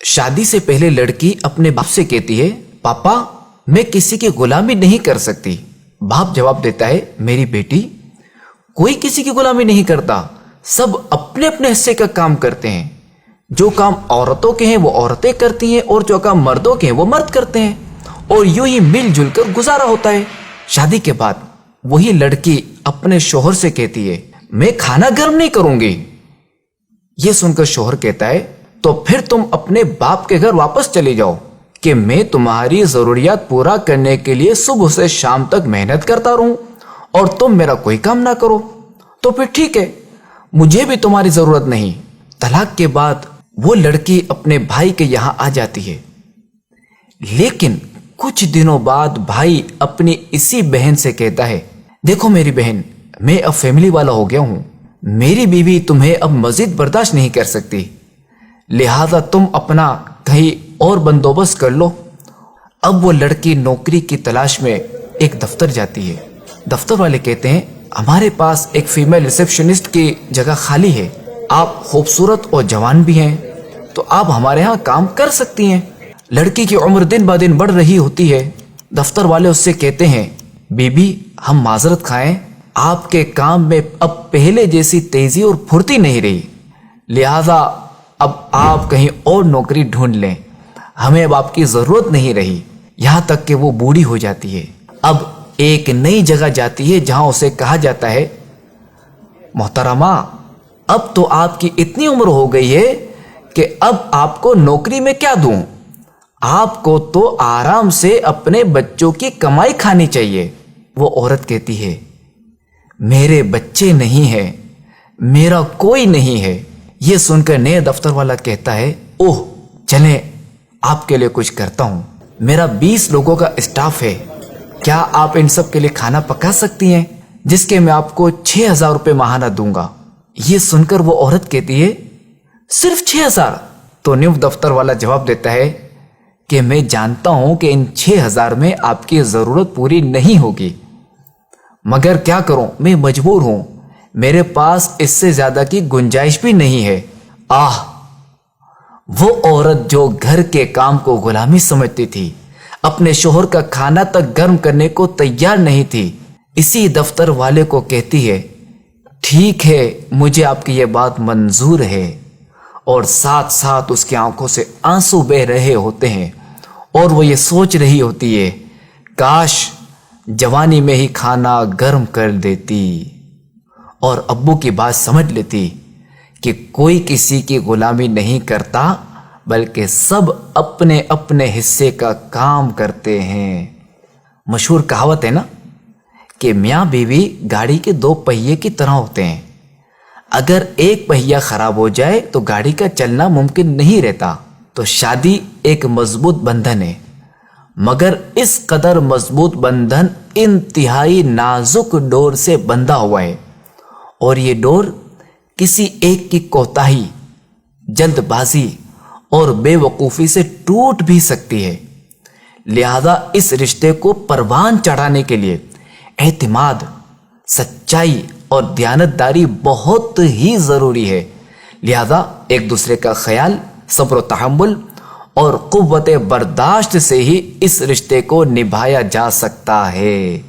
شادی سے پہلے لڑکی اپنے باپ سے کہتی ہے پاپا میں کسی کی غلامی نہیں کر سکتی۔ باپ جواب دیتا ہے میری بیٹی کوئی کسی کی غلامی نہیں کرتا، سب اپنے اپنے حصے کا کام کرتے ہیں، جو کام عورتوں کے ہیں وہ عورتیں کرتی ہیں اور جو کام مردوں کے ہیں وہ مرد کرتے ہیں، اور یوں ہی مل جل کر گزارا ہوتا ہے۔ شادی کے بعد وہی لڑکی اپنے شوہر سے کہتی ہے میں کھانا گرم نہیں کروں گی۔ یہ سن کر شوہر کہتا ہے تو پھر تم اپنے باپ کے گھر واپس چلی جاؤ کہ میں تمہاری ضروریات پورا کرنے کے لیے صبح سے شام تک محنت کرتا رہوں اور تم میرا کوئی کام نہ کرو، تو پھر ٹھیک ہے، مجھے بھی تمہاری ضرورت نہیں۔ طلاق کے بعد وہ لڑکی اپنے بھائی کے یہاں آ جاتی ہے، لیکن کچھ دنوں بعد بھائی اپنی اسی بہن سے کہتا ہے دیکھو میری بہن، میں اب فیملی والا ہو گیا ہوں، میری بیوی تمہیں اب مزید برداشت نہیں کر سکتی، لہذا تم اپنا کہیں اور بندوبست کر لو۔ اب وہ لڑکی نوکری کی تلاش میں ایک دفتر جاتی ہے۔ دفتر والے کہتے ہیں ہمارے پاس ایک فیمیل ریسیپشنسٹ کی جگہ خالی ہے، آپ خوبصورت اور جوان بھی ہیں تو آپ ہمارے ہاں کام کر سکتی ہیں۔ لڑکی کی عمر دن بہ دن بڑھ رہی ہوتی ہے۔ دفتر والے اس سے کہتے ہیں بی بی ہم معذرت خواہیں، آپ کے کام میں اب پہلے جیسی تیزی اور پھرتی نہیں رہی، لہذا اب آپ کہیں اور نوکری ڈھونڈ لیں، ہمیں اب آپ کی ضرورت نہیں رہی۔ یہاں تک کہ وہ بوڑھی ہو جاتی ہے، اب ایک نئی جگہ جاتی ہے جہاں اسے کہا جاتا ہے محترمہ اب تو آپ کی اتنی عمر ہو گئی ہے کہ اب آپ کو نوکری میں کیا دوں، آپ کو تو آرام سے اپنے بچوں کی کمائی کھانی چاہیے۔ وہ عورت کہتی ہے میرے بچے نہیں ہیں، میرا کوئی نہیں ہے۔ یہ سن کر نئے دفتر والا کہتا ہے اوہ چلیں آپ کے لیے کچھ کرتا ہوں، میرا 20 لوگوں کا اسٹاف ہے، کیا آپ ان سب کے لیے کھانا پکا سکتی ہیں جس کے میں آپ کو 6000 روپے ماہانہ دوں گا۔ یہ سن کر وہ عورت کہتی ہے صرف 6000؟ تو نیو دفتر والا جواب دیتا ہے کہ میں جانتا ہوں کہ ان 6000 میں آپ کی ضرورت پوری نہیں ہوگی، مگر کیا کروں میں مجبور ہوں، میرے پاس اس سے زیادہ کی گنجائش بھی نہیں ہے۔ آہ، وہ عورت جو گھر کے کام کو غلامی سمجھتی تھی، اپنے شوہر کا کھانا تک گرم کرنے کو تیار نہیں تھی، اسی دفتر والے کو کہتی ہے ٹھیک ہے مجھے آپ کی یہ بات منظور ہے، اور ساتھ ساتھ اس کی آنکھوں سے آنسو بہ رہے ہوتے ہیں اور وہ یہ سوچ رہی ہوتی ہے کاش جوانی میں ہی کھانا گرم کر دیتی اور ابو کی بات سمجھ لیتی کہ کوئی کسی کی غلامی نہیں کرتا بلکہ سب اپنے اپنے حصے کا کام کرتے ہیں۔ مشہور کہاوت ہے نا کہ میاں بیوی گاڑی کے 2 پہیے کی طرح ہوتے ہیں، اگر ایک پہیہ خراب ہو جائے تو گاڑی کا چلنا ممکن نہیں رہتا۔ تو شادی ایک مضبوط بندھن ہے، مگر اس قدر مضبوط بندھن انتہائی نازک ڈور سے بندھا ہوا ہے، اور یہ ڈور کسی ایک کی کوتاہی، جلد بازی اور بے وقوفی سے ٹوٹ بھی سکتی ہے۔ لہذا اس رشتے کو پروان چڑھانے کے لیے اعتماد، سچائی اور دیانتداری بہت ہی ضروری ہے۔ لہذا ایک دوسرے کا خیال، صبر و تحمل اور قوت برداشت سے ہی اس رشتے کو نبھایا جا سکتا ہے۔